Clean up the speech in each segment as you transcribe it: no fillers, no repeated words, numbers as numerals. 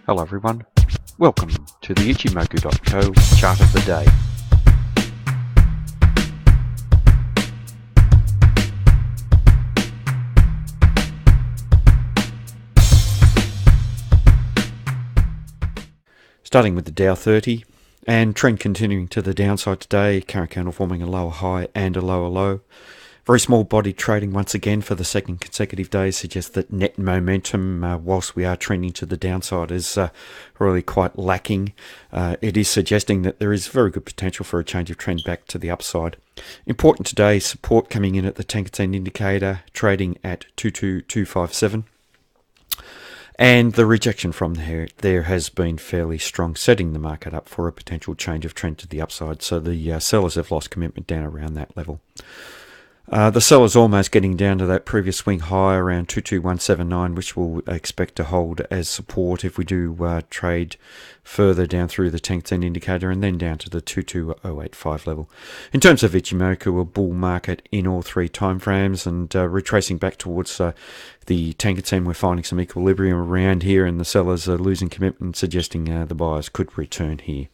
Hello everyone, welcome to the Ichimoku.co chart of the day. Starting with the Dow 30 and trend continuing to the downside today, current candle forming a lower high and a lower low. Very small body trading once again for the second consecutive day suggests that net momentum, whilst we are trending to the downside, is really quite lacking. It is suggesting that there is very good potential for a change of trend back to the upside. Important today, support coming in at the Candlestick indicator, trading at 22257. And the rejection from there has been fairly strong, setting the market up for a potential change of trend to the upside. So the sellers have lost commitment down around that level. The seller's almost getting down to that previous swing high around 22179, which we'll expect to hold as support if we do trade further down through the 10% indicator and then down to the 22085 level. In terms of Ichimoku, a bull market in all three timeframes, and retracing back towards the 10%, we're finding some equilibrium around here, and the sellers are losing commitment, suggesting the buyers could return here.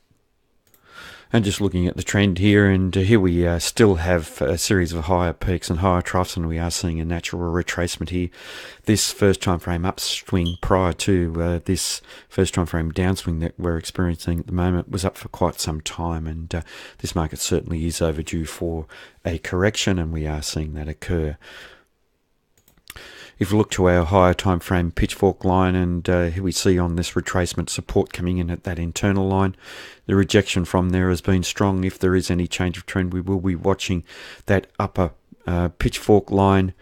And just looking at the trend here, and here we still have a series of higher peaks and higher troughs, and we are seeing a natural retracement here. This first time frame upswing prior to this first time frame downswing that we're experiencing at the moment was up for quite some time, and this market certainly is overdue for a correction, and we are seeing that occur. If we look to our higher time frame pitchfork line, and here we see on this retracement support coming in at that internal line, the rejection from there has been strong. If there is any change of trend, we will be watching that upper pitchfork line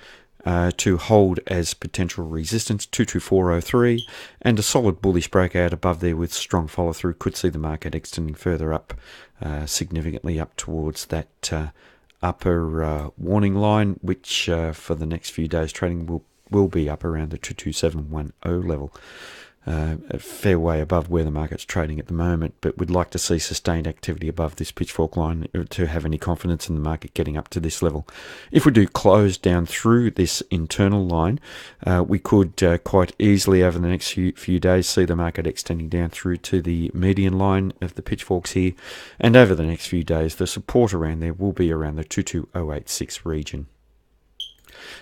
to hold as potential resistance, 22403, and a solid bullish breakout above there with strong follow through could see the market extending further up, significantly up towards that upper warning line, which for the next few days trading will be up around the 22710 level. A fair way above where the market's trading at the moment, but we'd like to see sustained activity above this pitchfork line to have any confidence in the market getting up to this level. If we do close down through this internal line, we could quite easily over the next few days see the market extending down through to the median line of the pitchforks here, and over the next few days the support around there will be around the 22086 region.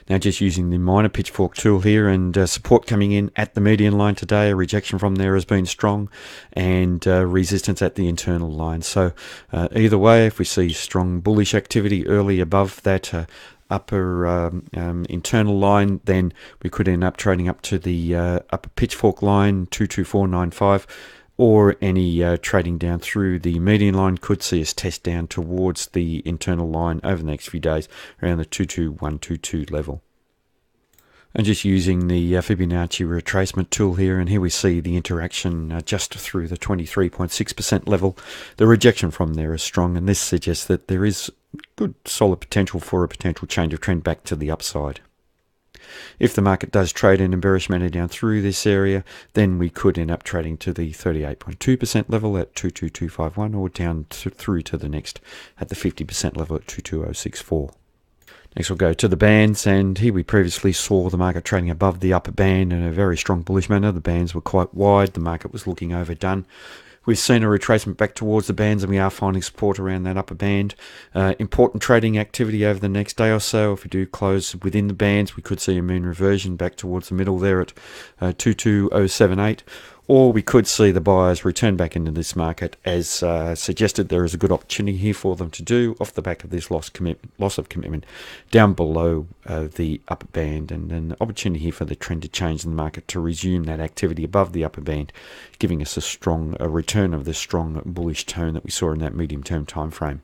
Now just using the minor pitchfork tool here, and support coming in at the median line today, a rejection from there has been strong, and resistance at the internal line. So either way, if we see strong bullish activity early above that upper internal line, then we could end up trading up to the upper pitchfork line, 22495, or any trading down through the median line could see us test down towards the internal line over the next few days around the 22122 level. And just using the Fibonacci retracement tool here, and here we see the interaction just through the 23.6% level. The rejection from there is strong, and this suggests that there is good solid potential for a potential change of trend back to the upside. If the market does trade in a bearish manner down through this area, then we could end up trading to the 38.2% level at 22251, or down through to the next at the 50% level at 22064. Next we'll go to the bands, and here we previously saw the market trading above the upper band in a very strong bullish manner. The bands were quite wide, the market was looking overdone. We've seen a retracement back towards the bands, and we are finding support around that upper band. Important trading activity over the next day or so. If we do close within the bands, we could see a mean reversion back towards the middle there at 22078. Or we could see the buyers return back into this market, as suggested there is a good opportunity here for them to do off the back of this loss of commitment down below the upper band, and an opportunity here for the trend to change in the market to resume that activity above the upper band, giving us a return of the strong bullish tone that we saw in that medium term time frame.